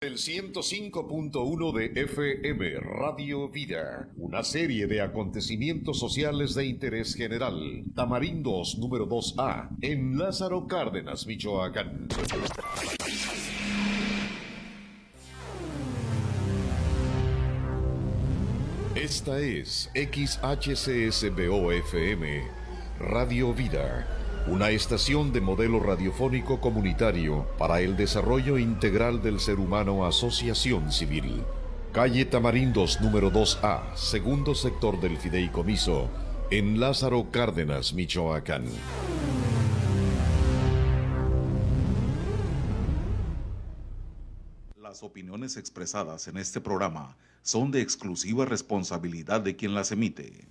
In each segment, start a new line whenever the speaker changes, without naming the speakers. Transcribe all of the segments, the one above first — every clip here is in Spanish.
El 105.1 de FM Radio Vida, una serie de acontecimientos sociales de interés general. Tamarindos número 2A, en Lázaro Cárdenas, Michoacán. Esta es XHCSBO-FM Radio Vida, una estación de modelo radiofónico comunitario para el desarrollo integral del ser humano. Asociación Civil. Calle Tamarindos número 2A, segundo sector del Fideicomiso, en Lázaro Cárdenas, Michoacán.
Las opiniones expresadas en este programa son de exclusiva responsabilidad de quien las emite.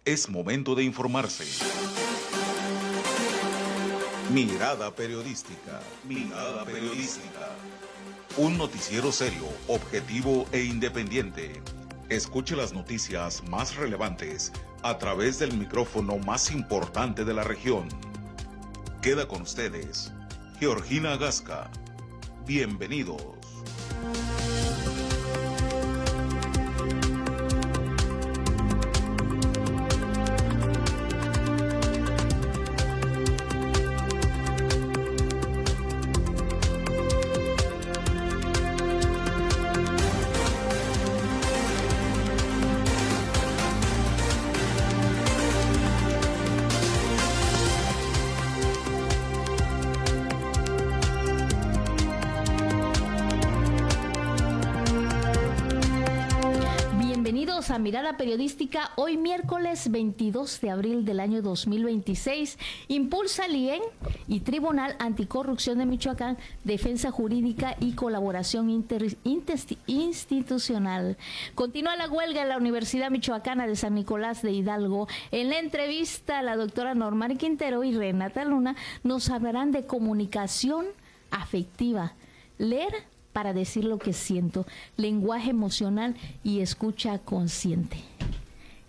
Es momento de informarse. Mirada Periodística. Mirada Periodística. Un noticiero serio, objetivo e independiente. Escuche las noticias más relevantes a través del micrófono más importante de la región. Queda con ustedes, Georgina Gasca. Bienvenidos.
A Mirada Periodística, hoy miércoles 22 de abril del año 2026, impulsa el IEN y Tribunal Anticorrupción de Michoacán, defensa jurídica y colaboración institucional. Continúa la huelga en la Universidad Michoacana de San Nicolás de Hidalgo. En la entrevista, la doctora Norma Quintero y Renata Luna nos hablarán de comunicación afectiva, leer para decir lo que siento, lenguaje emocional y escucha consciente.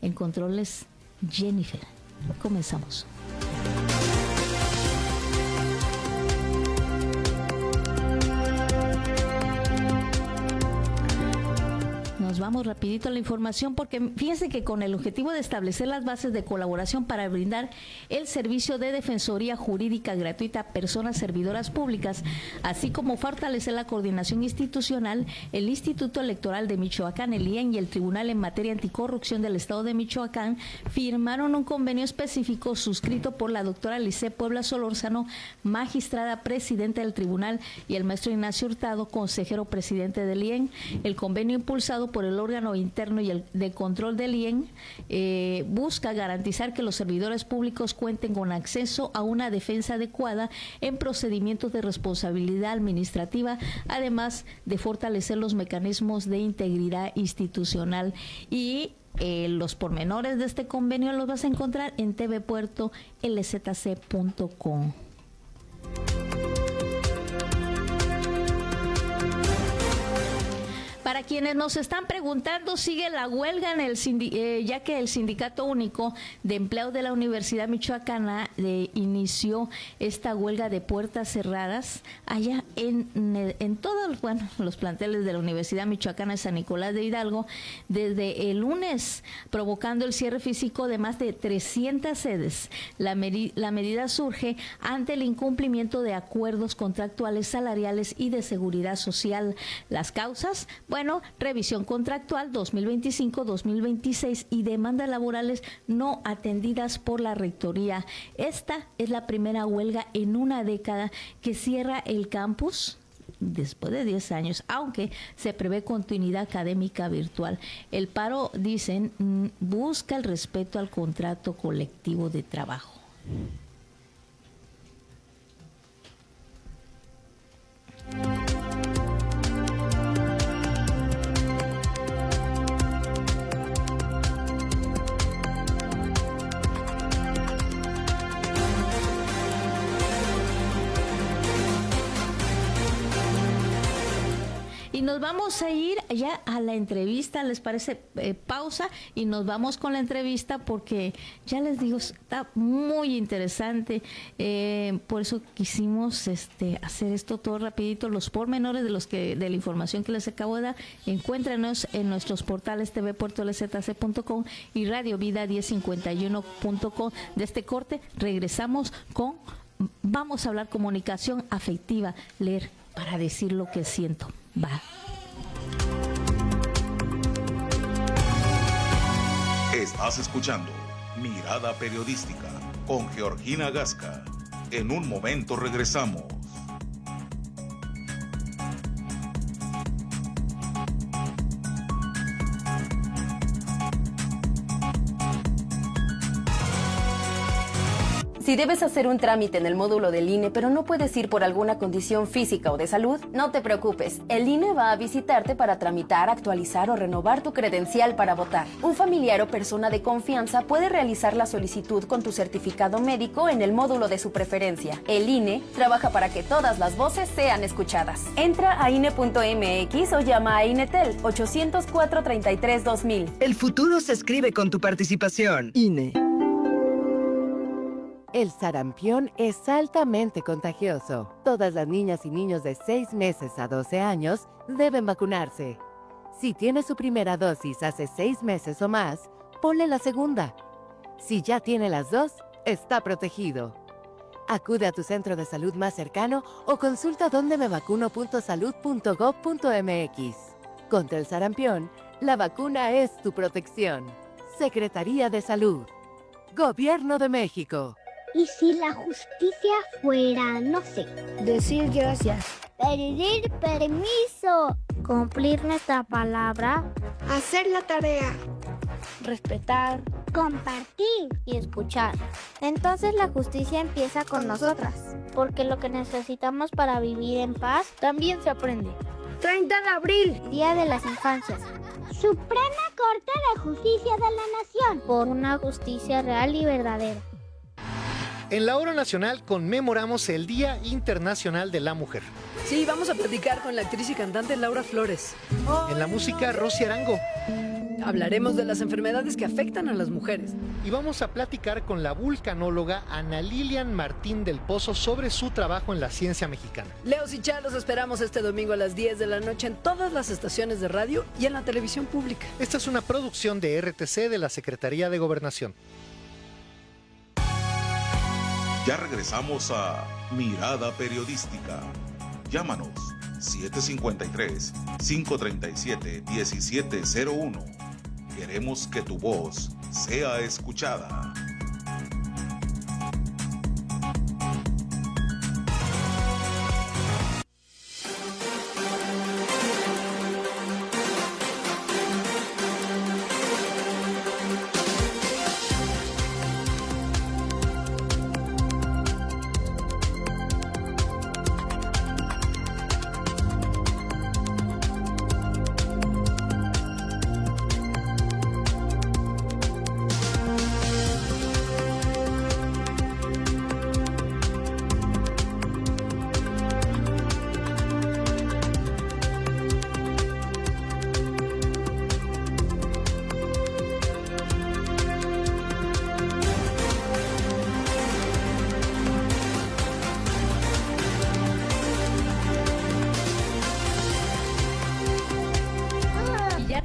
En controles, Jennifer. Comenzamos. Nos vamos rapidito a la información porque fíjense que con el objetivo de establecer las bases de colaboración para brindar el servicio de defensoría jurídica gratuita a personas servidoras públicas, así como fortalecer la coordinación institucional, el Instituto Electoral de Michoacán, el IEN y el Tribunal en Materia Anticorrupción del Estado de Michoacán firmaron un convenio específico suscrito por la doctora Lice Puebla Solórzano, magistrada presidenta del tribunal, y el maestro Ignacio Hurtado, consejero presidente del IEN. El convenio, impulsado por el órgano interno y el de control del IEN, busca garantizar que los servidores públicos cuenten con acceso a una defensa adecuada en procedimientos de responsabilidad administrativa, además de fortalecer los mecanismos de integridad institucional. Y los pormenores de este convenio los vas a encontrar en tvpuertolzc.com. Para quienes nos están preguntando, sigue la huelga en ya que el Sindicato Único de Empleados de la Universidad Michoacana inició esta huelga de puertas cerradas allá en todos los planteles de la Universidad Michoacana de San Nicolás de Hidalgo desde el lunes, provocando el cierre físico de más de 300 sedes. La medida surge ante el incumplimiento de acuerdos contractuales, salariales y de seguridad social. Las causas, revisión contractual 2025-2026 y demandas laborales no atendidas por la rectoría. Esta es la primera huelga en una década que cierra el campus después de 10 años, aunque se prevé continuidad académica virtual. El paro, dicen, busca el respeto al contrato colectivo de trabajo. Y nos vamos a ir ya a la entrevista, ¿les parece? Pausa y nos vamos con la entrevista porque ya les digo, está muy interesante. Por eso quisimos hacer esto todo rapidito. Los pormenores de la información que les acabo de dar, encuéntrenos en nuestros portales tvpuertolzc.com y radiovida1051.com. De este corte regresamos vamos a hablar comunicación afectiva, leer para decir lo que siento. Va.
Estás escuchando Mirada Periodística con Georgina Gasca. En un momento regresamos.
Si debes hacer un trámite en el módulo del INE, pero no puedes ir por alguna condición física o de salud, no te preocupes. El INE va a visitarte para tramitar, actualizar o renovar tu credencial para votar. Un familiar o persona de confianza puede realizar la solicitud con tu certificado médico en el módulo de su preferencia. El INE trabaja para que todas las voces sean escuchadas. Entra a INE.mx o llama a INETEL 804-33-2000.
El futuro se escribe con tu participación. INE.
El sarampión es altamente contagioso. Todas las niñas y niños de 6 meses a 12 años deben vacunarse. Si tiene su primera dosis hace 6 meses o más, ponle la segunda. Si ya tiene las dos, está protegido. Acude a tu centro de salud más cercano o consulta dondemevacuno.salud.gov.mx. Contra el sarampión, la vacuna es tu protección. Secretaría de Salud. Gobierno de México.
¿Y si la justicia fuera, no sé, decir gracias, pedir permiso, cumplir nuestra palabra, hacer la tarea, respetar, compartir y escuchar? Entonces la justicia empieza con nosotras, porque lo que necesitamos para vivir en paz también se aprende. 30 de abril, Día de las Infancias. Suprema Corte de Justicia de la Nación, por una justicia real y verdadera.
En la Hora Nacional conmemoramos el Día Internacional de la Mujer.
Sí, vamos a platicar con la actriz y cantante Laura Flores.
En la música, Rosy Arango.
Hablaremos de las enfermedades que afectan a las mujeres.
Y vamos a platicar con la vulcanóloga Ana Lilian Martín del Pozo sobre su trabajo en la ciencia mexicana.
Leos y Chá, los esperamos este domingo a las 10 de la noche en todas las estaciones de radio y en la televisión pública.
Esta es una producción de RTC de la Secretaría de Gobernación.
Ya regresamos a Mirada Periodística. Llámanos 753-537-1701. Queremos que tu voz sea escuchada.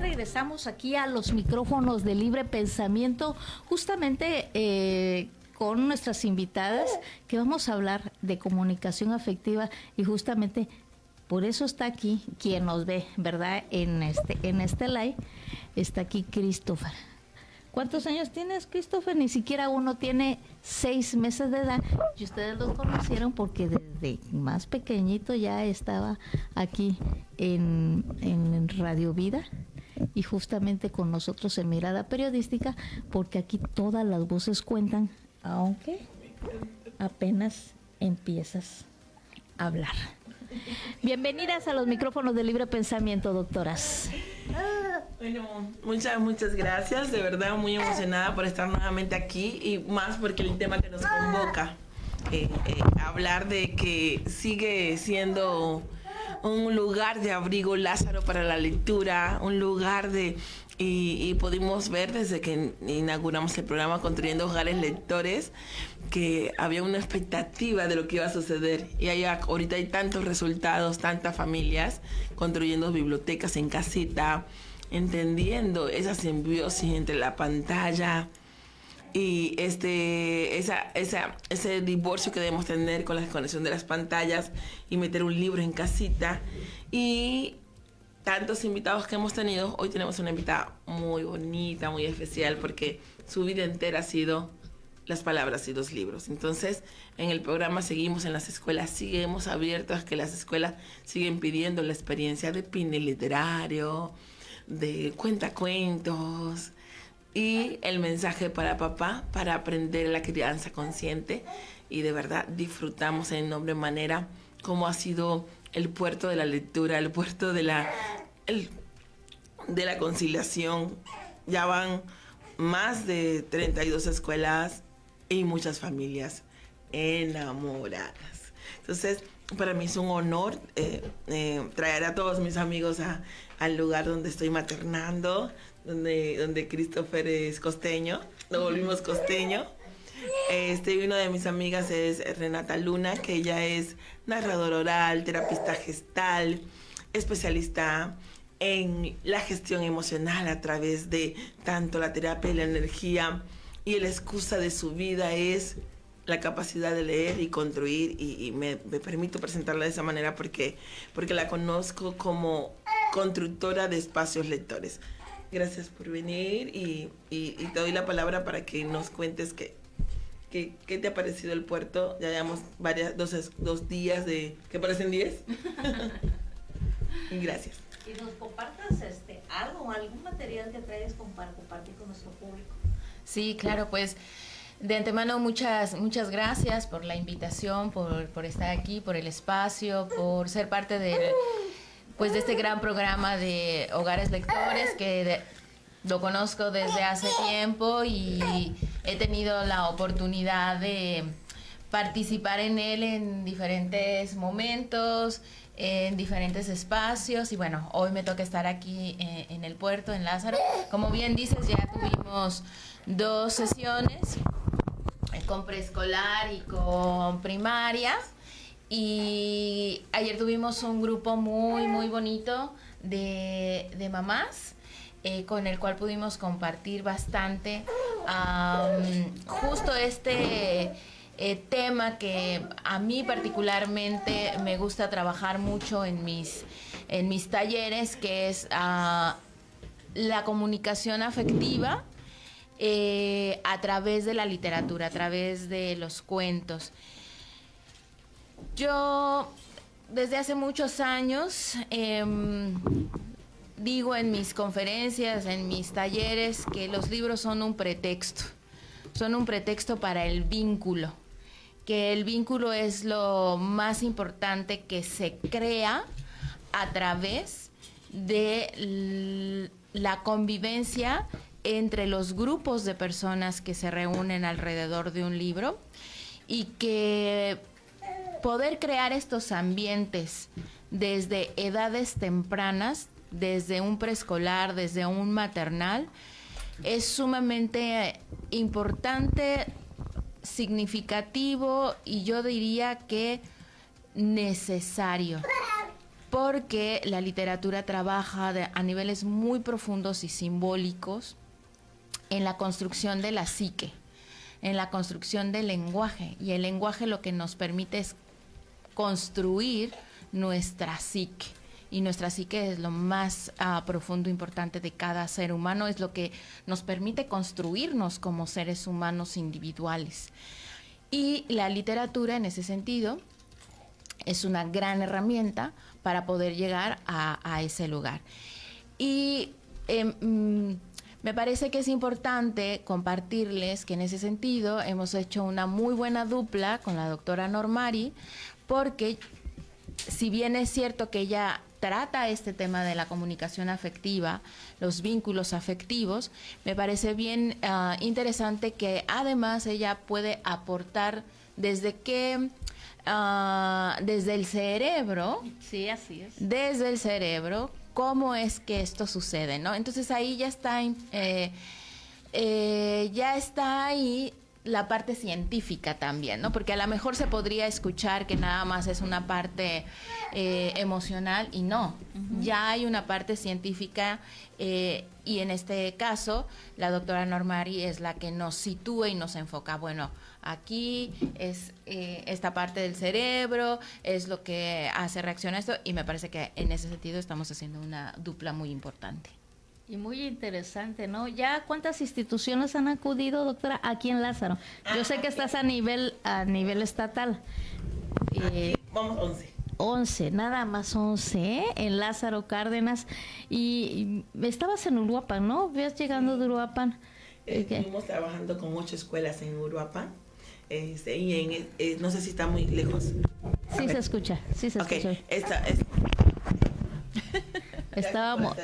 Regresamos aquí a los micrófonos de Libre Pensamiento, justamente con nuestras invitadas, que vamos a hablar de comunicación afectiva y justamente por eso está aquí quien nos ve, ¿verdad? En este live está aquí Christopher. ¿Cuántos años tienes, Christopher? Ni siquiera uno tiene 6 meses de edad. Y ustedes los conocieron porque desde más pequeñito ya estaba aquí en Radio Vida y justamente con nosotros en Mirada Periodística, porque aquí todas las voces cuentan, aunque apenas empiezas a hablar. Bienvenidas a los micrófonos de Libre Pensamiento, doctoras.
Bueno, muchas gracias, de verdad muy emocionada por estar nuevamente aquí y más porque el tema que nos convoca, hablar de que sigue siendo un lugar de abrigo Lázaro para la lectura, un lugar de... Y pudimos ver desde que inauguramos el programa Construyendo Hogares Lectores que había una expectativa de lo que iba a suceder. Y ahorita hay tantos resultados, tantas familias construyendo bibliotecas en casita, entendiendo esa simbiosis entre la pantalla y ese divorcio que debemos tener con la desconexión de las pantallas y meter un libro en casita. Y tantos invitados que hemos tenido, hoy tenemos una invitada muy bonita, muy especial, porque su vida entera ha sido las palabras y los libros. Entonces, en el programa seguimos en las escuelas, seguimos abiertos a que las escuelas siguen pidiendo la experiencia de pine literario, de cuentacuentos, y el mensaje para papá, para aprender la crianza consciente. Y de verdad disfrutamos en Nombre Manera cómo ha sido el puerto de la lectura, el puerto de la conciliación. Ya van más de 32 escuelas y muchas familias enamoradas. Entonces, para mí es un honor traer a todos mis amigos al lugar donde estoy maternando, donde Christopher es costeño, lo volvimos costeño. Una de mis amigas es Renata Luna, que ella es narradora oral, terapista gestal, especialista en la gestión emocional a través de tanto la terapia y la energía, y la excusa de su vida es la capacidad de leer y construir, y me permito presentarla de esa manera porque la conozco como constructora de espacios lectores. Gracias por venir y te doy la palabra para que nos cuentes qué te ha parecido el puerto. Ya llevamos dos días de... ¿Qué parecen 10? Gracias.
Y nos compartas algún material que traigas compartir con nuestro público.
Sí, claro, pues de antemano muchas gracias por la invitación, por estar aquí, por el espacio, por ser parte de este gran programa de Hogares Lectores, que lo conozco desde hace tiempo y he tenido la oportunidad de participar en él en diferentes momentos, en diferentes espacios, y bueno, hoy me toca estar aquí en el puerto, en Lázaro. Como bien dices, ya tuvimos 2 sesiones con preescolar y con primaria, y ayer tuvimos un grupo muy muy bonito de mamás con el cual pudimos compartir bastante justo tema que a mí particularmente me gusta trabajar mucho en mis talleres, que es la comunicación afectiva a través de la literatura, a través de los cuentos. Yo desde hace muchos años digo en mis conferencias, en mis talleres, que los libros son un pretexto para el vínculo, que el vínculo es lo más importante que se crea a través de la convivencia entre los grupos de personas que se reúnen alrededor de un libro, y que poder crear estos ambientes desde edades tempranas, desde un preescolar, desde un maternal, es sumamente importante, significativo y yo diría que necesario, porque la literatura trabaja a niveles muy profundos y simbólicos en la construcción de la psique, en la construcción del lenguaje, y el lenguaje lo que nos permite es construir nuestra psique. Y nuestra psique es lo más profundo, importante de cada ser humano, es lo que nos permite construirnos como seres humanos individuales. Y la literatura, en ese sentido, es una gran herramienta para poder llegar a ese lugar. Y me parece que es importante compartirles que en ese sentido hemos hecho una muy buena dupla con la doctora Normari, porque si bien es cierto que ella trata este tema de la comunicación afectiva, los vínculos afectivos, me parece bien interesante que además ella puede aportar desde qué desde el cerebro.
Sí, así es.
Desde el cerebro, cómo es que esto sucede, ¿no? Entonces ahí ya está ahí la parte científica también, ¿no? Porque a lo mejor se podría escuchar que nada más es una parte emocional y no. Ya hay una parte científica y en este caso la doctora Normari es la que nos sitúa y nos enfoca. Bueno, aquí es esta parte del cerebro, es lo que hace reacción a esto y me parece que en ese sentido estamos haciendo una dupla muy importante.
Y muy interesante, ¿no? ¿Ya cuántas instituciones han acudido, doctora, aquí en Lázaro? Yo sé que estás a nivel estatal.
Vamos 11.
11, nada más 11, ¿eh? En Lázaro Cárdenas. Y estabas en Uruapan, ¿no? ¿Ves llegando de Uruapan?
Estuvimos trabajando con 8 escuelas en Uruapan. Y no sé si está muy lejos.
Sí se escucha, sí se escucha. Estábamos...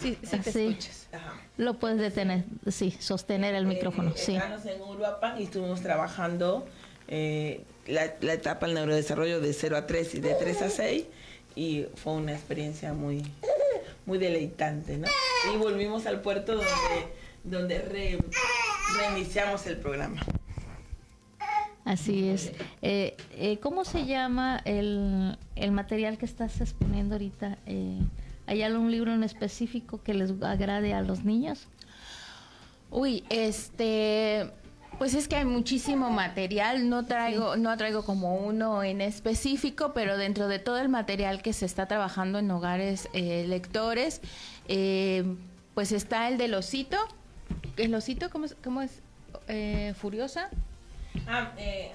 Sí, sí te escuchas.
Ajá.
Lo puedes detener, sí, sostener el micrófono, sí.
Estábamos en Uruapan y estuvimos trabajando la etapa del neurodesarrollo de 0 a 3 y de 3 a 6 y fue una experiencia muy, muy deleitante, ¿no? Y volvimos al puerto donde reiniciamos el programa.
Así es. ¿Cómo se llama el material que estás exponiendo ahorita? ¿Hay algún libro en específico que les agrade a los niños?
Uy, pues es que hay muchísimo material, no traigo como uno en específico, pero dentro de todo el material que se está trabajando en hogares lectores, pues está el del osito. ¿El osito cómo es? ¿Furiosa?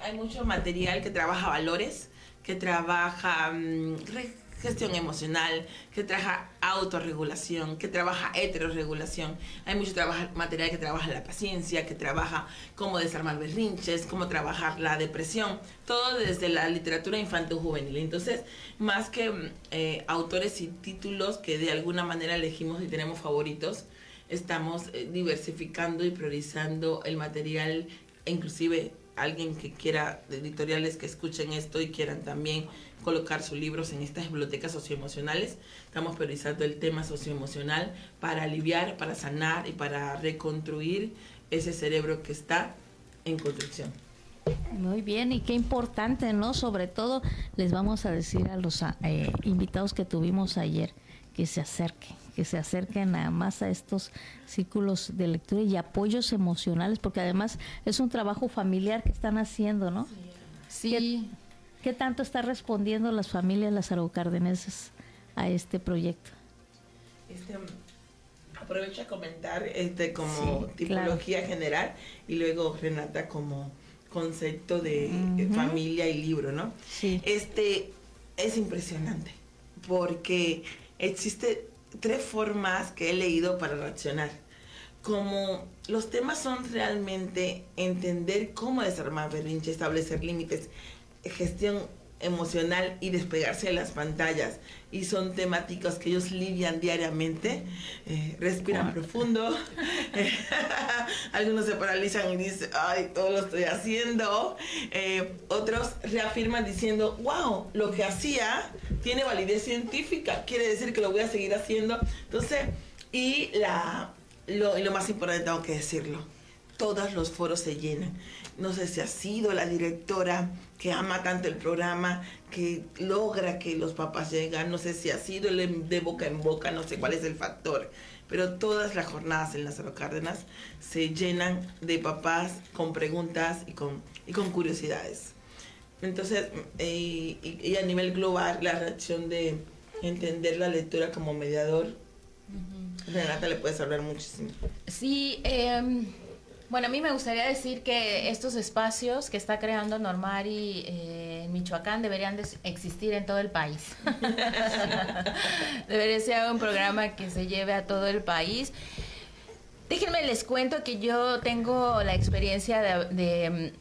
Hay mucho material que trabaja valores, que trabaja gestión emocional, que trabaja autorregulación, que trabaja heterorregulación. Hay mucho material que trabaja la paciencia, que trabaja cómo desarmar berrinches, cómo trabajar la depresión, todo desde la literatura infanto-juvenil. Entonces, más que autores y títulos que de alguna manera elegimos y tenemos favoritos, estamos diversificando y priorizando el material, inclusive alguien que quiera, de editoriales que escuchen esto y quieran también colocar sus libros en estas bibliotecas socioemocionales. Estamos priorizando el tema socioemocional para aliviar, para sanar y para reconstruir ese cerebro que está en construcción.
Muy bien, y qué importante, ¿no? Sobre todo les vamos a decir a los invitados que tuvimos ayer que se acerquen nada más a estos círculos de lectura y apoyos emocionales, porque además es un trabajo familiar que están haciendo, ¿no?
Sí.
¿Qué tanto está respondiendo las familias lazarocardenenses a este proyecto?
Aprovecho a comentar como tipología general y luego Renata como concepto de familia y libro, ¿no?
Sí.
Es impresionante porque existe 3 formas que he leído para reaccionar. Como los temas son realmente entender cómo desarmar berrinche, establecer límites, gestión emocional y despegarse de las pantallas, y son temáticas que ellos lidian diariamente, respiran profundo, algunos se paralizan y dicen, ay, todo lo estoy haciendo, otros reafirman diciendo, wow, lo que hacía tiene validez científica, quiere decir que lo voy a seguir haciendo. Entonces, y lo más importante, tengo que decirlo, todos los foros se llenan. No sé si ha sido la directora que ama tanto el programa, que logra que los papás lleguen, no sé si ha sido el de boca en boca, no sé cuál es el factor, pero todas las jornadas en Lázaro Cárdenas se llenan de papás con preguntas y con curiosidades. Entonces, y a nivel global, la reacción de entender la lectura como mediador, Renata, le puedes hablar muchísimo.
Sí, bueno, a mí me gustaría decir que estos espacios que está creando Normari en Michoacán deberían de existir en todo el país. Debería ser un programa que se lleve a todo el país. Déjenme les cuento que yo tengo la experiencia de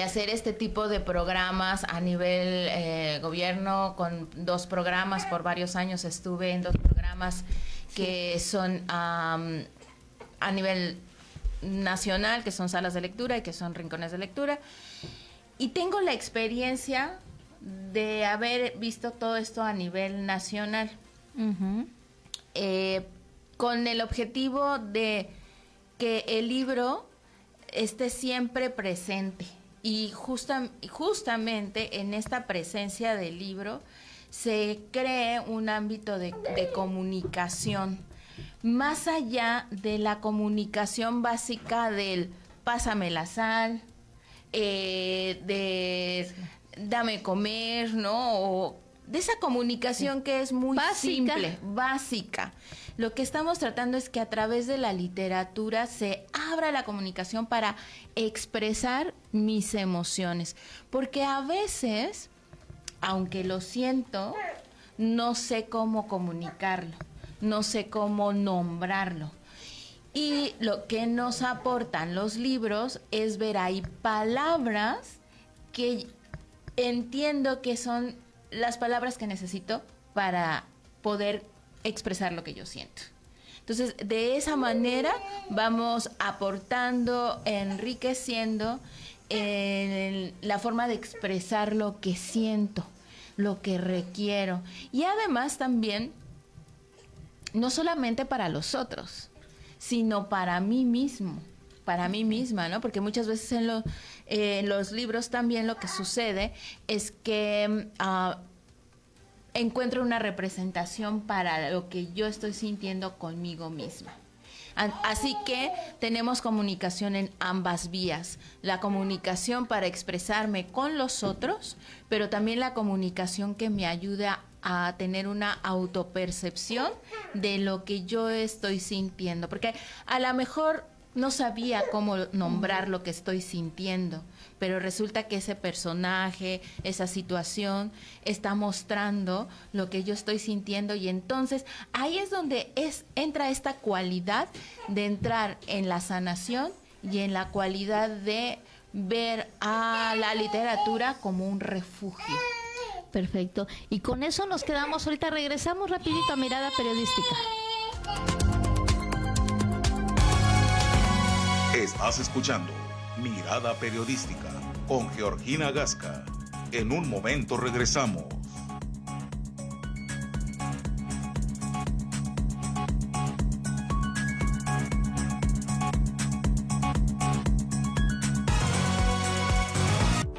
hacer este tipo de programas a nivel gobierno, con 2 programas. Por varios años estuve en 2 programas que son a nivel nacional, que son salas de lectura y que son rincones de lectura. Y tengo la experiencia de haber visto todo esto a nivel nacional, con el objetivo de que el libro esté siempre presente. Y justamente en esta presencia del libro se cree un ámbito de comunicación, más allá de la comunicación básica del pásame la sal, de dame comer, ¿no? O de esa comunicación que es muy simple, básica. Lo que estamos tratando es que a través de la literatura se abra la comunicación para expresar mis emociones. Porque a veces, aunque lo siento, no sé cómo comunicarlo, no sé cómo nombrarlo. Y lo que nos aportan los libros es ver ahí palabras que entiendo que son las palabras que necesito para poder expresar lo que yo siento. Entonces, de esa manera vamos aportando, enriqueciendo la forma de expresar lo que siento, lo que requiero. Y además también, no solamente para los otros, sino para mí mismo, para mí misma, ¿no? Porque muchas veces en los libros también lo que sucede es que encuentro una representación para lo que yo estoy sintiendo conmigo misma. Así que tenemos comunicación en ambas vías, la comunicación para expresarme con los otros, pero también la comunicación que me ayuda a tener una autopercepción de lo que yo estoy sintiendo, porque a lo mejor no sabía cómo nombrar lo que estoy sintiendo, pero resulta que ese personaje, esa situación está mostrando lo que yo estoy sintiendo, y entonces ahí es donde entra esta cualidad de entrar en la sanación y en la cualidad de ver a la literatura como un refugio.
Perfecto. Y con eso nos quedamos. Ahorita regresamos rapidito a Mirada Periodística.
Estás escuchando Mirada Periodística con Georgina Gasca. En un momento regresamos.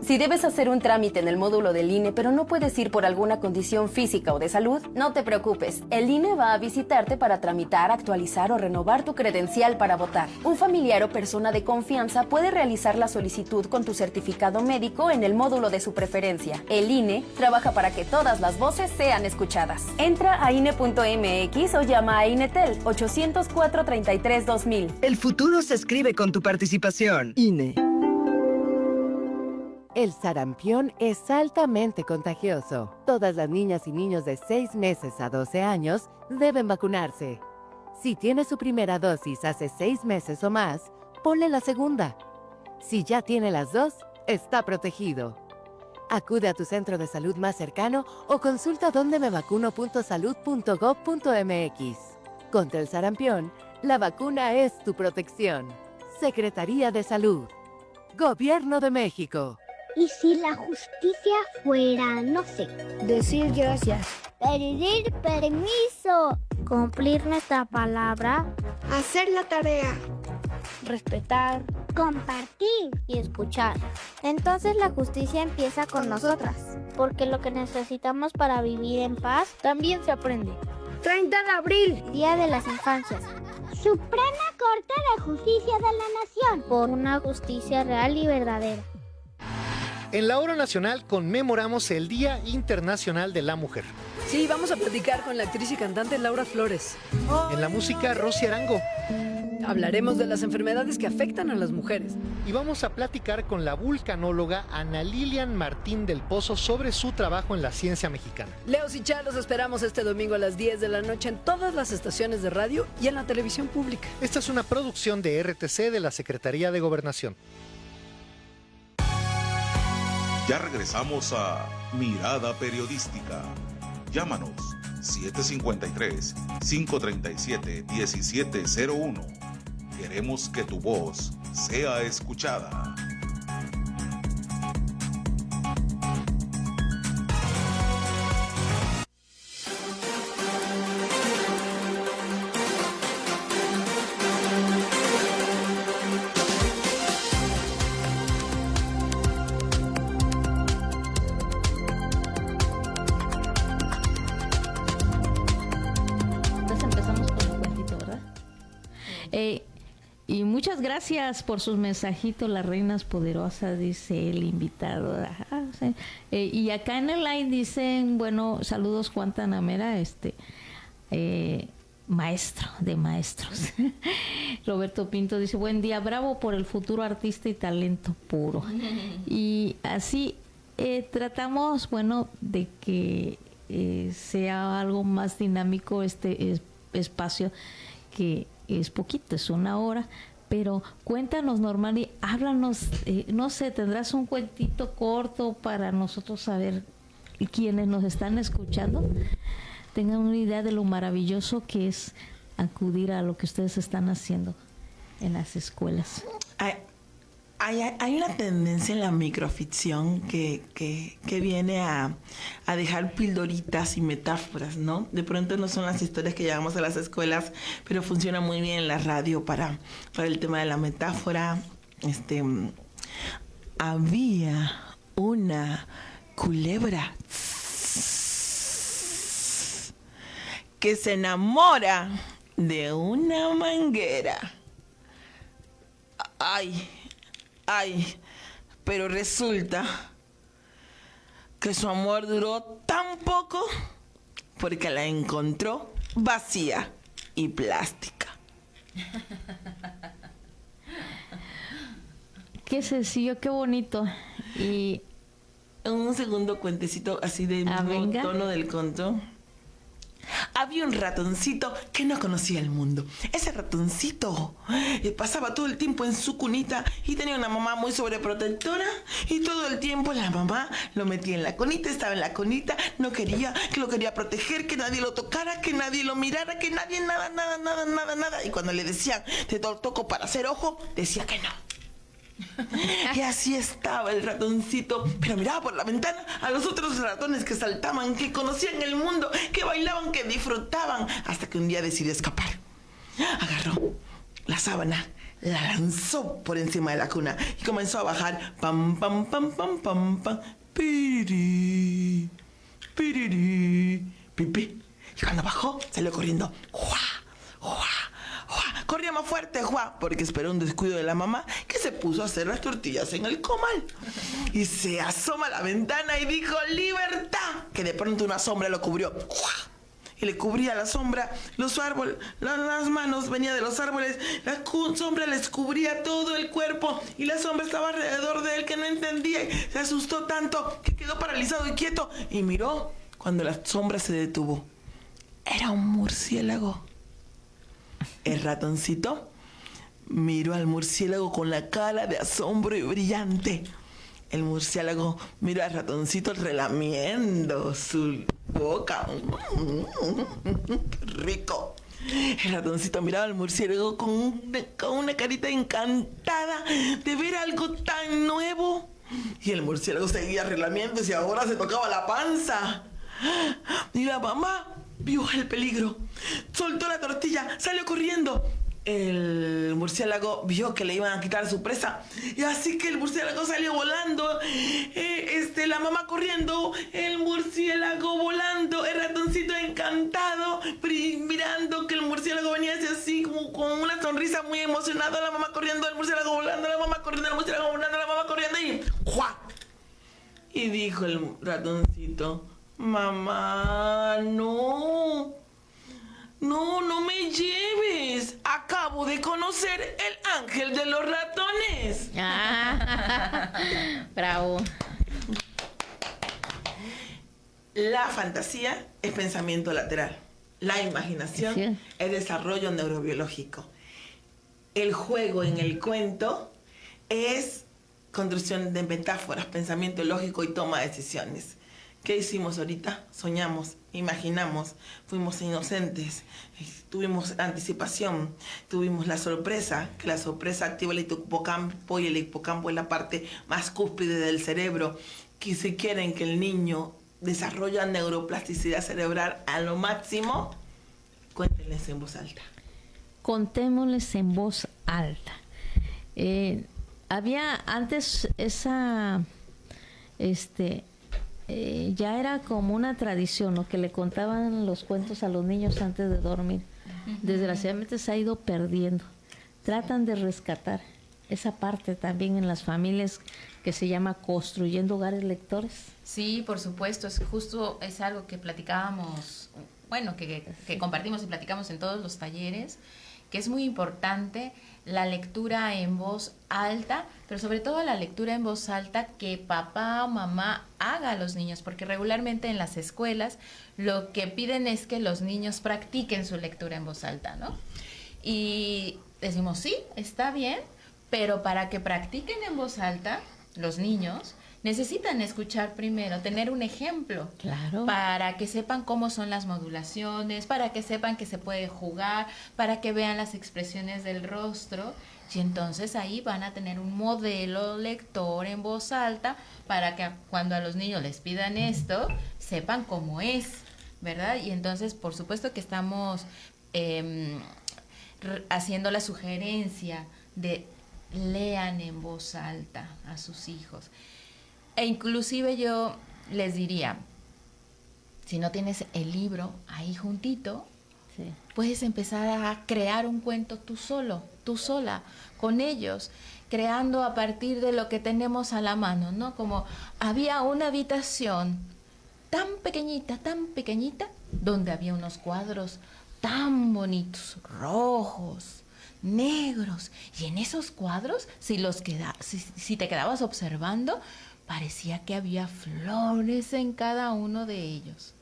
Si debes hacer un trámite en el módulo del INE, pero no puedes ir por alguna condición física o de salud, no te preocupes. El INE va a visitarte para tramitar, actualizar o renovar tu credencial para votar. Un familiar o persona de confianza puede realizar la solicitud con tu certificado médico en el módulo de su preferencia. El INE trabaja para que todas las voces sean escuchadas. Entra a INE.mx o llama a INETEL 804-33-2000.
El futuro se escribe con tu participación. INE.
El sarampión es altamente contagioso. Todas las niñas y niños de 6 meses a 12 años deben vacunarse. Si tiene su primera dosis hace 6 meses o más, ponle la segunda. Si ya tiene las dos, está protegido. Acude a tu centro de salud más cercano o consulta dondemevacuno.salud.gov.mx. Contra el sarampión, la vacuna es tu protección. Secretaría de Salud. Gobierno de México.
¿Y si la justicia fuera, no sé, decir gracias, pedir permiso, cumplir nuestra palabra, hacer la tarea, respetar, compartir y escuchar? Entonces la justicia empieza con nosotras, porque lo que necesitamos para vivir en paz también se aprende. 30 de abril, Día de las Infancias. Suprema Corte de Justicia de la Nación, por una justicia real y verdadera.
En la hora nacional conmemoramos el Día Internacional de la Mujer.
Sí, vamos a platicar con la actriz y cantante Laura Flores.
En la música, Rosy Arango.
Hablaremos de las enfermedades que afectan a las mujeres.
Y vamos a platicar con la vulcanóloga Ana Lilian Martín del Pozo sobre su trabajo en la ciencia mexicana.
Leos y Chá, los esperamos este domingo a las 10 de la noche en todas las estaciones de radio y en la televisión pública.
Esta es una producción de RTC de la Secretaría de Gobernación.
Ya regresamos a Mirada Periodística. Llámanos 753-537-1701. Queremos que tu voz sea escuchada.
muchas gracias por sus mensajitos, las reinas poderosas, dice el invitado. Ajá, sí. Y acá en el line dicen, bueno, saludos Guantanamera, maestro de maestros. Roberto Pinto dice, buen día, bravo por el futuro artista y talento puro. Y así tratamos, bueno, de que sea algo más dinámico este espacio, que es poquito, es 1 hora, pero cuéntanos, Normali, háblanos, no sé, tendrás un cuentito corto para nosotros saber, quienes nos están escuchando tengan una idea de lo maravilloso que es acudir a lo que ustedes están haciendo en las escuelas.
Hay una tendencia en la microficción que viene a dejar pildoritas y metáforas, ¿no? De pronto no son las historias que llevamos a las escuelas, pero funciona muy bien en la radio para el tema de la metáfora. Había una culebra que se enamora de una manguera. Ay, pero resulta que su amor duró tan poco porque la encontró vacía y plástica.
Qué sencillo, qué bonito. Y
un segundo cuentecito así del mismo tono del cuento. Había un ratoncito que no conocía el mundo. Ese ratoncito pasaba todo el tiempo en su cunita y tenía una mamá muy sobreprotectora, y todo el tiempo la mamá lo metía en la cunita, estaba en la cunita, no quería, que lo quería proteger, que nadie lo tocara, que nadie lo mirara, que nadie, nada. Y cuando le decían, te toco para hacer ojo, decía que no. Y así estaba el ratoncito, pero miraba por la ventana a los otros ratones que saltaban, que conocían el mundo, que bailaban, que disfrutaban, hasta que un día decidió escapar. Agarró la sábana, la lanzó por encima de la cuna y comenzó a bajar. Pam, pam, pam, pam, pam, pam. Piriri, piriri, pipi. Y cuando bajó, salió corriendo. ¡Juá! ¡Juá! Corría más fuerte, Juá, porque esperó un descuido de la mamá, que se puso a hacer las tortillas en el comal. Y se asoma a la ventana y dijo, ¡libertad! Que de pronto una sombra lo cubrió. ¡Juá! Y le cubría la sombra, los árboles, las manos venía de los árboles, la sombra les cubría todo el cuerpo, y la sombra estaba alrededor de él, que no entendía, y se asustó tanto que quedó paralizado y quieto, y miró cuando la sombra se detuvo. Era un murciélago. El ratoncito miró al murciélago con la cara de asombro y brillante. El murciélago miró al ratoncito relamiendo su boca. ¡Qué rico! El ratoncito miraba al murciélago con una carita encantada de ver algo tan nuevo. Y el murciélago seguía relamiéndose y ahora se tocaba la panza. Y la mamá vio el peligro, soltó la tortilla, salió corriendo. El murciélago vio que le iban a quitar su presa, y así que el murciélago salió volando, la mamá corriendo, el murciélago volando, el ratoncito encantado, mirando que el murciélago venía así como con una sonrisa muy emocionada, la mamá corriendo, el murciélago volando, la mamá corriendo, el murciélago volando, la mamá corriendo, y ¡juá! Y dijo el ratoncito, mamá, no me lleves. Acabo de conocer el ángel de los ratones.
Bravo.
La fantasía es pensamiento lateral. La imaginación es desarrollo neurobiológico. El juego en el cuento es construcción de metáforas, pensamiento lógico y toma de decisiones. ¿Qué hicimos ahorita? Soñamos, imaginamos, fuimos inocentes, tuvimos anticipación, tuvimos la sorpresa, que la sorpresa activa el hipocampo, y el hipocampo es la parte más cúspide del cerebro, que si quieren que el niño desarrolle neuroplasticidad cerebral a lo máximo, cuéntenles en voz alta.
Contémosles en voz alta. Había antes esa, ya era como una tradición, ¿no? Que le contaban los cuentos a los niños antes de dormir. Desgraciadamente se ha ido perdiendo. tratan de rescatar esa parte también en las familias que se llama Construyendo Hogares Lectores.
Sí, por supuesto, es algo que platicábamos, bueno, que compartimos y platicamos en todos los talleres, que es muy importante la lectura en voz alta, pero sobre todo la lectura en voz alta que papá o mamá haga a los niños, porque regularmente en las escuelas lo que piden es que los niños practiquen su lectura en voz alta, ¿no? Y decimos, sí, está bien, pero para que practiquen en voz alta, los niños necesitan escuchar primero, tener un ejemplo,
claro,
para que sepan cómo son las modulaciones, para que sepan que se puede jugar, para que vean las expresiones del rostro, y entonces ahí van a tener un modelo lector en voz alta para que cuando a los niños les pidan esto, sepan cómo es, ¿verdad? Y entonces, por supuesto que estamos haciendo la sugerencia de lean en voz alta a sus hijos. E inclusive yo les diría, si no tienes el libro ahí juntito,
sí,
puedes empezar a crear un cuento tú solo, tú sola, con ellos, creando a partir de lo que tenemos a la mano, ¿no? Como había una habitación tan pequeñita, donde había unos cuadros tan bonitos, rojos, negros, y en esos cuadros, si te quedabas observando, parecía que había flores en cada uno de ellos.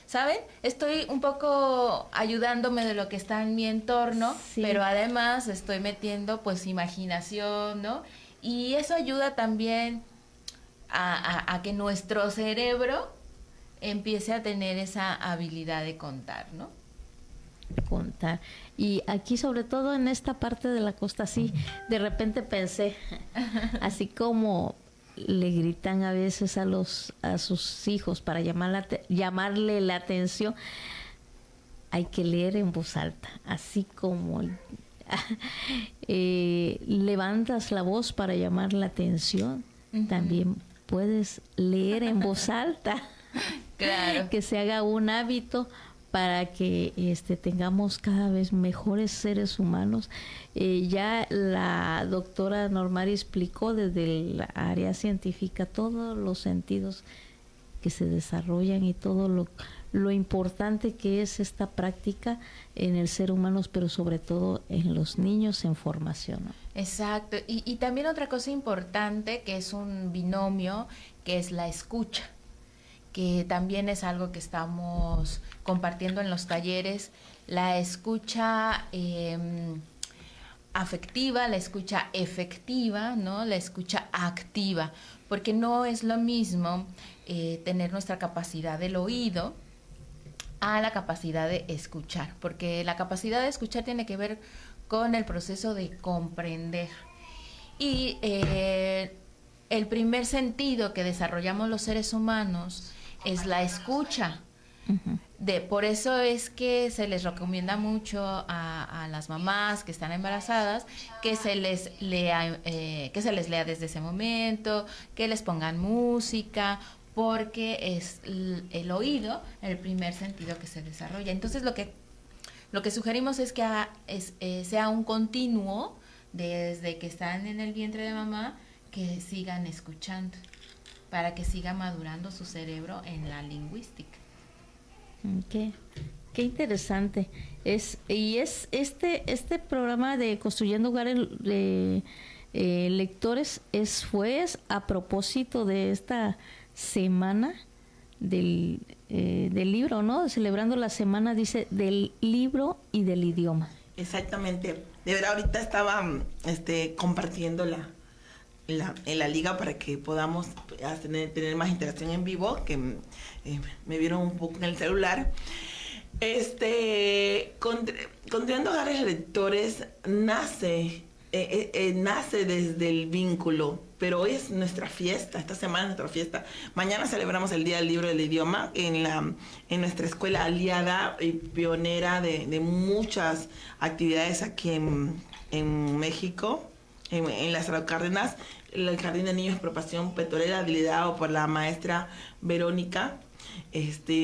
¿Saben? Estoy un poco ayudándome de lo que está en mi entorno, sí, pero además estoy metiendo pues imaginación, ¿no? Y eso ayuda también a que nuestro cerebro empiece a tener esa habilidad de contar, ¿no?
Contar. Y aquí, sobre todo en esta parte de la costa, sí, de repente pensé, así como le gritan a veces a sus hijos para llamarle la atención, hay que leer en voz alta, así como levantas la voz para llamar la atención, también puedes leer en voz alta.
Claro.
Que se haga un hábito para que tengamos cada vez mejores seres humanos. Ya la doctora Normari explicó desde el área científica todos los sentidos que se desarrollan y todo lo importante que es esta práctica en el ser humano, pero sobre todo en los niños en formación, ¿no?
Exacto. Y también otra cosa importante que es un binomio, que es la escucha, que también es algo que estamos compartiendo en los talleres, la escucha afectiva, la escucha efectiva, ¿no? La escucha activa, porque no es lo mismo tener nuestra capacidad del oído a la capacidad de escuchar, porque la capacidad de escuchar tiene que ver con el proceso de comprender. Y el primer sentido que desarrollamos los seres humanos es la escucha.
Uh-huh.
Por eso es que se les recomienda mucho a las mamás que están embarazadas que se les lea desde ese momento, que les pongan música, porque es el oído el primer sentido que se desarrolla. Entonces lo que sugerimos es que sea un continuo desde que están en el vientre de mamá, que sigan escuchando, para que siga madurando su cerebro en la lingüística.
Qué interesante. Este programa de Construyendo Hogares Lectores fue a propósito de esta semana del libro, ¿no? Celebrando la semana, dice, del libro y del idioma.
Exactamente. De verdad, ahorita estaba compartiendo en la liga para que podamos tener más interacción en vivo, que me vieron un poco en el celular. Construyendo Hogares Lectores nace desde el vínculo, pero hoy es nuestra fiesta, esta semana es nuestra fiesta. Mañana celebramos el Día del Libro y del Idioma en nuestra escuela aliada y pionera de muchas actividades aquí en México, en Lázaro Cárdenas, el Jardín de Niños Propación Petrolera, liderado por la maestra Verónica.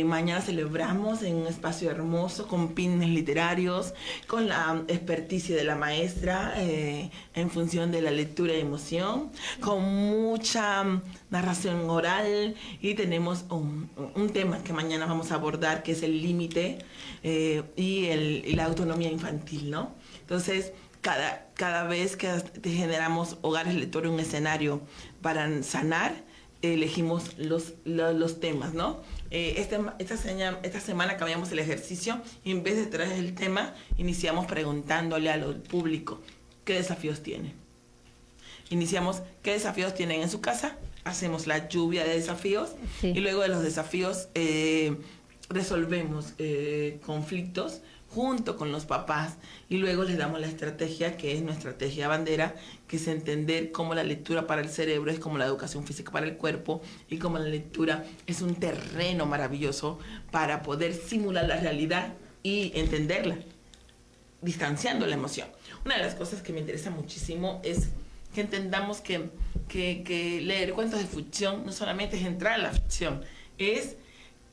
Mañana celebramos en un espacio hermoso con pines literarios, con la experticia de la maestra en función de la lectura y emoción, con mucha narración oral, y tenemos un tema que mañana vamos a abordar, que es el límite y la autonomía infantil, ¿no? Entonces, cada vez que generamos hogares lectores, un escenario para sanar, elegimos los temas, ¿no? Esta semana cambiamos el ejercicio y en vez de traer el tema, iniciamos preguntándole al público qué desafíos tienen. Iniciamos qué desafíos tienen en su casa, hacemos la lluvia de desafíos, sí, y luego de los desafíos resolvemos conflictos junto con los papás, y luego les damos la estrategia, que es nuestra estrategia bandera, que es entender cómo la lectura para el cerebro es como la educación física para el cuerpo, y cómo la lectura es un terreno maravilloso para poder simular la realidad y entenderla, distanciando la emoción. Una de las cosas que me interesa muchísimo es que entendamos que leer cuentos de ficción no solamente es entrar a la ficción, es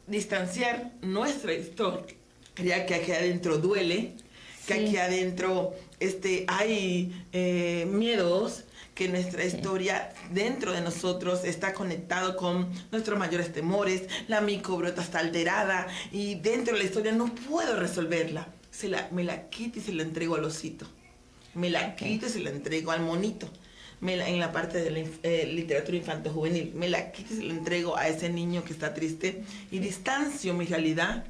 distanciar nuestra historia, ya que aquí adentro duele, que sí, aquí adentro hay miedos, que nuestra historia dentro de nosotros está conectado con nuestros mayores temores, la microbiota está alterada y dentro de la historia no puedo resolverla. Me la quito y se la entrego al osito, me la quito y se la entrego al monito. En la parte de la literatura infanto-juvenil, me la quito y se la entrego a ese niño que está triste, y distancio mi realidad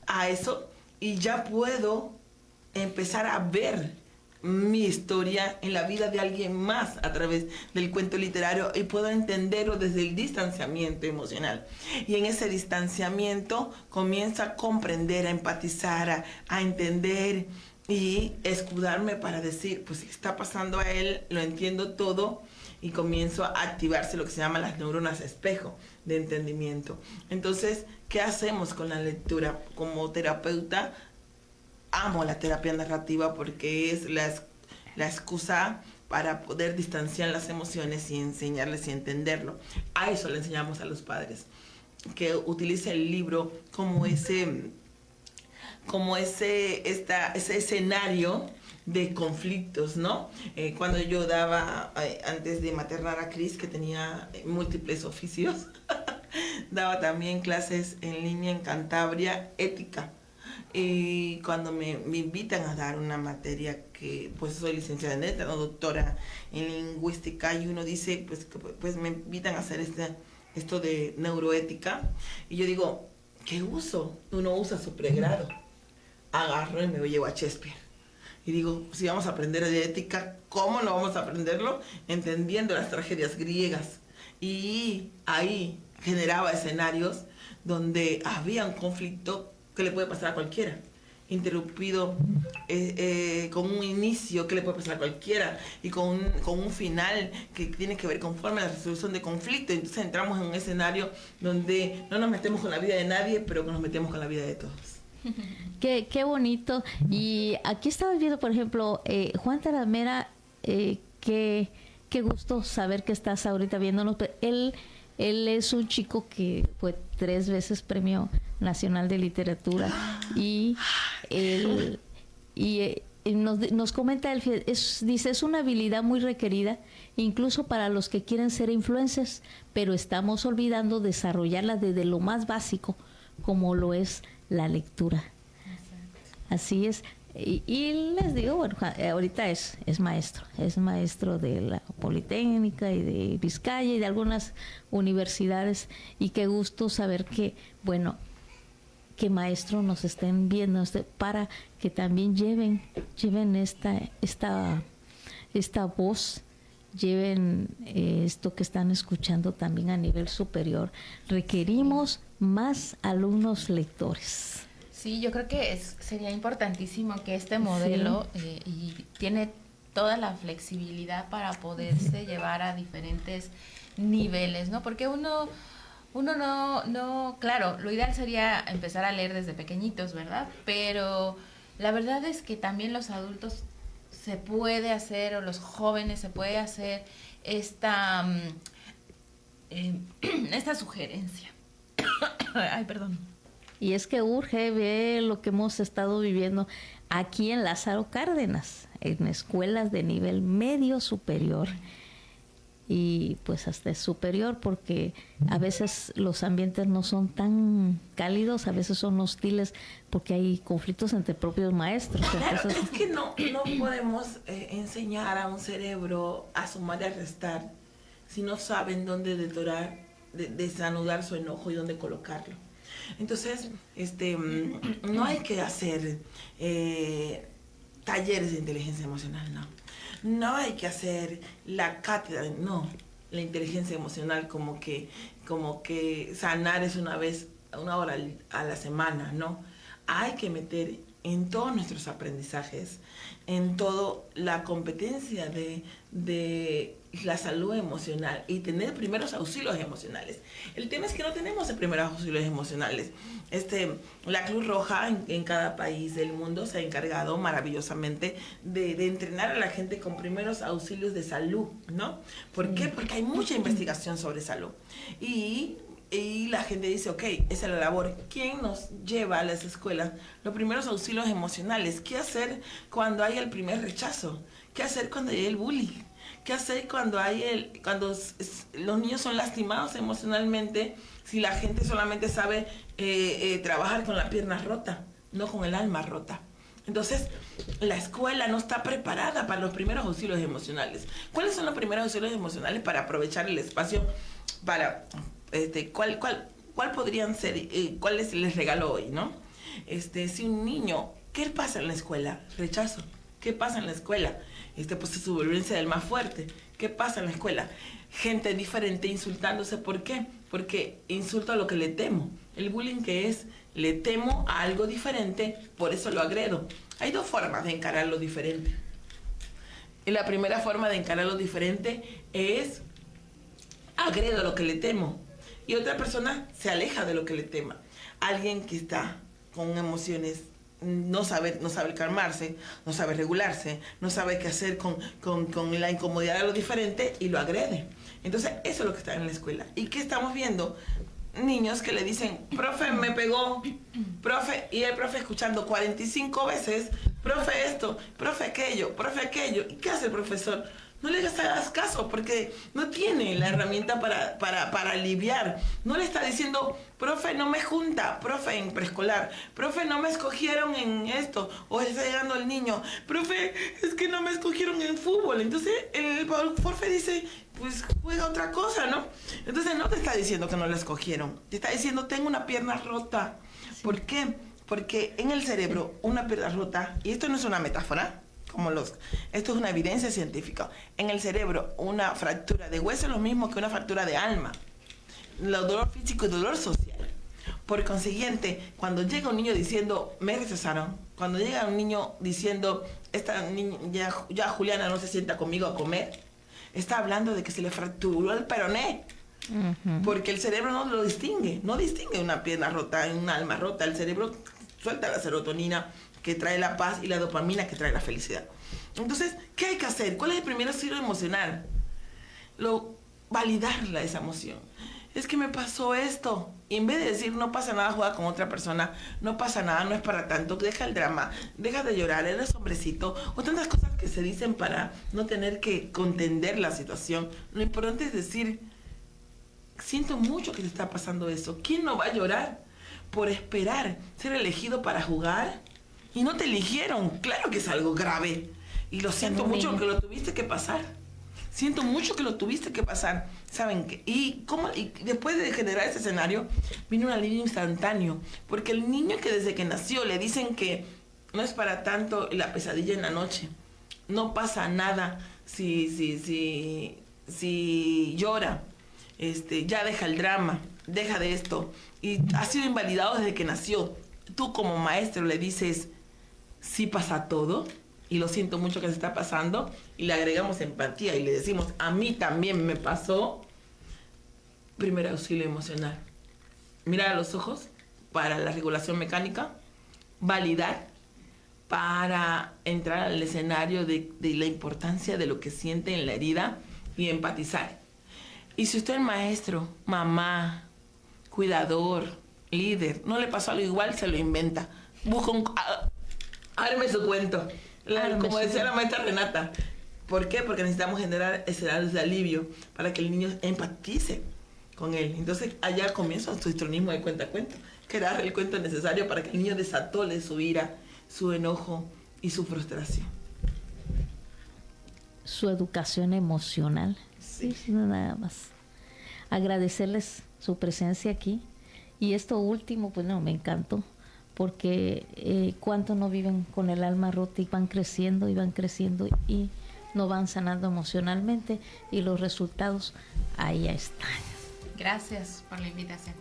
a eso, y ya puedo empezar a ver mi historia en la vida de alguien más a través del cuento literario, y puedo entenderlo desde el distanciamiento emocional. Y en ese distanciamiento comienzo a comprender, a empatizar, a entender y escudarme para decir, pues si está pasando a él, lo entiendo todo, y comienzo a activarse lo que se llama las neuronas espejo de entendimiento. Entonces, ¿qué hacemos con la lectura? Como terapeuta, amo la terapia narrativa porque es la excusa para poder distanciar las emociones y enseñarles y entenderlo. A eso le enseñamos a los padres, que utilice el libro como ese escenario de conflictos, ¿no? Cuando yo daba, antes de maternar a Cris, que tenía múltiples oficios, daba también clases en línea en Cantabria, ética. Y cuando me invitan a dar una materia, que pues soy licenciada en letras, ¿no? Doctora en lingüística, y uno dice, pues me invitan a hacer esto de neuroética, y yo digo, ¿qué uso? Uno usa su pregrado. Agarro y me llevo a Shakespeare. Y digo, si vamos a aprender de ética, ¿cómo no vamos a aprenderlo? Entendiendo las tragedias griegas. Y ahí generaba escenarios donde había un conflicto que le puede pasar a cualquiera, interrumpido con un inicio que le puede pasar a cualquiera, y con un final que tiene que ver con forma de resolución de conflicto. Entonces entramos en un escenario donde no nos metemos con la vida de nadie, pero nos metemos con la vida de todos.
Qué bonito. Y aquí estaba viendo, por ejemplo, Juan Taramera, qué gusto saber que estás ahorita viéndonos. Él es un chico que fue 3 veces Premio Nacional de Literatura, y nos comenta, dice, es una habilidad muy requerida incluso para los que quieren ser influencers, pero estamos olvidando desarrollarla desde lo más básico, como lo es la lectura. Exacto. Así es. Y les digo, bueno, ahorita es maestro de la Politécnica y de Vizcaya y de algunas universidades, y qué gusto saber que, bueno, que maestros nos estén viendo para que también lleven esta voz, lleven esto que están escuchando también a nivel superior. Requerimos más alumnos lectores.
Sí, yo creo que sería importantísimo que este modelo y tiene toda la flexibilidad para poderse llevar a diferentes niveles, ¿no? Porque uno no, claro, lo ideal sería empezar a leer desde pequeñitos, ¿verdad? Pero la verdad es que también los adultos se puede hacer, o los jóvenes se puede hacer esta sugerencia. Ay, perdón.
Y es que urge ver lo que hemos estado viviendo aquí en Lázaro Cárdenas, en escuelas de nivel medio superior y pues hasta superior, porque a veces los ambientes no son tan cálidos, a veces son hostiles porque hay conflictos entre propios maestros.
Claro,
Entonces,
es que no podemos enseñar a un cerebro a sumar y a restar si no saben dónde desanudar su enojo y dónde colocarlo. Entonces, no hay que hacer talleres de inteligencia emocional, no. No hay que hacer la cátedra, no. La inteligencia emocional como que sanar es una hora a la semana, no. Hay que meter en todos nuestros aprendizajes, en toda la competencia de la salud emocional y tener primeros auxilios emocionales. El tema es que no tenemos primeros auxilios emocionales. La Cruz Roja en cada país del mundo se ha encargado maravillosamente de entrenar a la gente con primeros auxilios de salud, ¿no? ¿Por qué? Porque hay mucha investigación sobre salud. Y la gente dice, ok, esa es la labor. ¿Quién nos lleva a las escuelas los primeros auxilios emocionales? ¿Qué hacer cuando hay el primer rechazo? ¿Qué hacer cuando hay el bullying? ¿Qué hacer cuando los niños son lastimados emocionalmente si la gente solamente sabe trabajar con la pierna rota, no con el alma rota? Entonces, la escuela no está preparada para los primeros auxilios emocionales. ¿Cuáles son los primeros auxilios emocionales para aprovechar el espacio para... ¿Cuál podrían ser? ¿Cuál les regalo hoy, no? Si un niño, ¿qué pasa en la escuela? Rechazo. ¿Qué pasa en la escuela? Pues supervivencia del más fuerte. ¿Qué pasa en la escuela? Gente diferente insultándose. ¿Por qué? Porque insulto a lo que le temo. El bullying que es, le temo a algo diferente, por eso lo agredo. Hay dos formas de encarar lo diferente. Y la primera forma de encarar lo diferente es agredo a lo que le temo. Y otra persona se aleja de lo que le tema. Alguien que está con emociones, no sabe calmarse, no sabe regularse, no sabe qué hacer con la incomodidad de lo diferente y lo agrede. Entonces, eso es lo que está en la escuela. ¿Y qué estamos viendo? Niños que le dicen, profe, me pegó, profe, y el profe escuchando 45 veces, profe esto, profe aquello. ¿Y qué hace el profesor? No le hagas caso porque no tiene la herramienta para aliviar. No le está diciendo, profe, no me junta, profe, en preescolar, profe, no me escogieron en esto, o está llegando el niño, profe, es que no me escogieron en fútbol. Entonces el profe dice, pues juega otra cosa, ¿no? Entonces no te está diciendo que no la escogieron, te está diciendo, tengo una pierna rota. Sí. ¿Por qué? Porque en el cerebro una pierna rota, y esto no es una metáfora, esto es una evidencia científica. En el cerebro, una fractura de hueso es lo mismo que una fractura de alma. El dolor físico y dolor social. Por consiguiente, cuando llega un niño diciendo, me rechazaron, cuando llega un niño diciendo, esta niña, ya Juliana no se sienta conmigo a comer, está hablando de que se le fracturó el peroné. Uh-huh. Porque el cerebro no lo distingue, no distingue una pierna rota, una alma rota. El cerebro suelta la serotonina, que trae la paz, y la dopamina, que trae la felicidad. Entonces, ¿qué hay que hacer? ¿Cuál es el primer auxilio emocional? Validarla, esa emoción. Es que me pasó esto. Y en vez de decir, no pasa nada, juega con otra persona, no pasa nada, no es para tanto, deja el drama, deja de llorar, eres hombrecito, o tantas cosas que se dicen para no tener que contender la situación. Lo importante es decir, siento mucho que te está pasando eso. ¿Quién no va a llorar por esperar ser elegido para jugar? Y no te eligieron. Claro que es algo grave. Y lo siento mucho que lo tuviste que pasar. Siento mucho que lo tuviste que pasar. ¿Saben qué? Y después de generar ese escenario, vino un alivio instantáneo. Porque el niño que desde que nació le dicen que no es para tanto la pesadilla en la noche. No pasa nada si llora. Ya deja el drama. Deja de esto. Y ha sido invalidado desde que nació. Tú como maestro le dices, sí pasa todo, y lo siento mucho que se está pasando, y le agregamos empatía y le decimos, a mí también me pasó. Primer auxilio emocional. Mirar a los ojos para la regulación mecánica, validar para entrar al escenario de la importancia de lo que siente en la herida y empatizar. Y si usted es maestro, mamá, cuidador, líder. No le pasó algo igual, se lo inventa. Busca árme su cuento. Como decía la maestra Renata. ¿Por qué? Porque necesitamos generar escenarios de alivio para que el niño empatice con él. Entonces allá comienza su histrionismo de cuento a cuento. Crear el cuento necesario para que el niño desatole su ira, su enojo y su frustración.
Su educación emocional. Sí, nada más. Agradecerles su presencia aquí. Y esto último, pues no, me encantó. Porque cuánto no viven con el alma rota y van creciendo y no van sanando emocionalmente. Y los resultados ahí están.
Gracias por la invitación.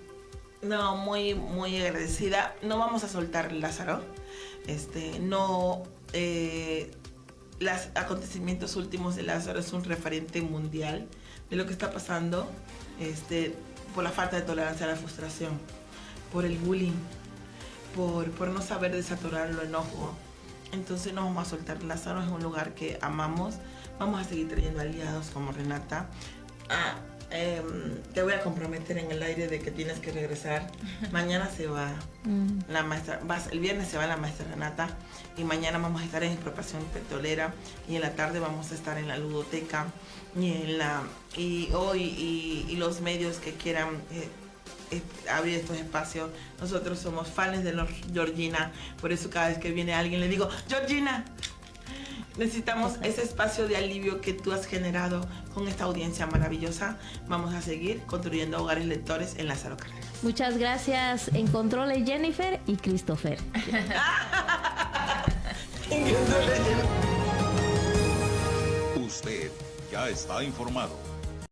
No, muy, muy agradecida. No vamos a soltar Lázaro. Los acontecimientos últimos de Lázaro es un referente mundial de lo que está pasando por la falta de tolerancia a la frustración, por el bullying, por no saber desaturar el enojo. Entonces no vamos a soltar Lázaro, es un lugar que amamos. Vamos a seguir trayendo aliados como Renata. Te voy a comprometer en el aire de que tienes que regresar. Mañana se va la maestra, el viernes se va la maestra Renata y mañana vamos a estar en Expropiación Petrolera y en la tarde vamos a estar en la ludoteca y los medios que quieran abrir estos espacios. Nosotros somos fans de Georgina, por eso cada vez que viene alguien le digo, Georgina, necesitamos ese espacio de alivio que tú has generado con esta audiencia maravillosa. Vamos a seguir construyendo hogares lectores en Lázaro Cárdenas.
Muchas gracias. En controles Jennifer y Christopher.
Usted ya está informado.